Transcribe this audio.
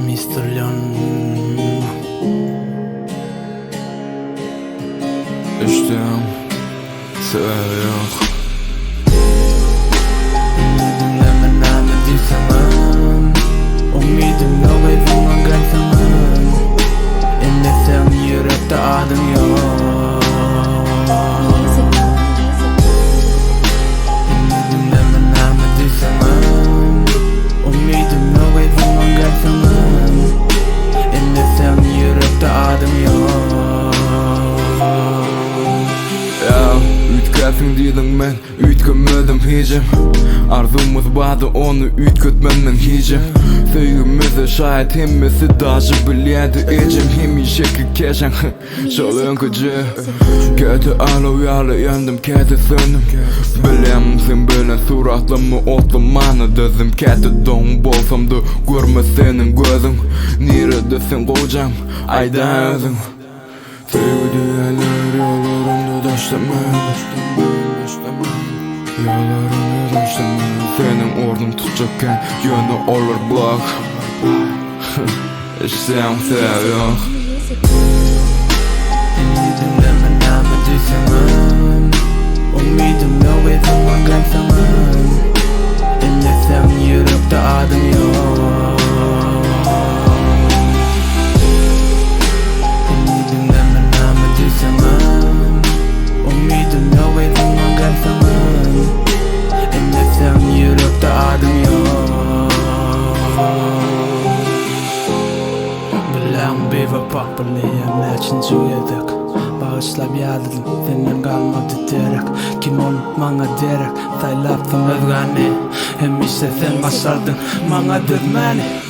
Mr. Leon. İştem seviyor. Dinleme name disemem. Umidim yok evime gelsemem. Ellesem yürekte adım yok. Dinleme name disemem. Umidim yok evime gelsemem. Ellesem yürekte adım yok. Ya ütkäsin diýdiň men ütkemedim hicim. Arzumuz bardy onu ütkötmem men hicim. Söýgümize şaýat hemmesi daşy bilýärdi ejim. Hemi şekil keşen şol öňküji. Käte alaw ýaly käte söndüm. Bilem sen bilen suratlamy otlumany dözüm. Käte doň bolsam da görme senin gözüň. Nirede sen gojam aýda özüň. Sevgi diýerler ýollarymda daşlamam. Ýollarymda daşlamam. Senin ordun tutjakken ýöne olur blok. Sen seviyor. Dinleme name disemem. Umidim yok evime gelsemem. Ellesem yürekte adım yok. Dinleme name disemem. Umidim yok evime gelsemem. Ellesem yürekte adım yok. Bilen bir vapak bilýän näçin süýedik. Bağışlap ýadydım senden galmady derek. Kim unutmaňa derek. Saýlapdyň özgäni. Hem ise sen başardyň maňa dözmäni.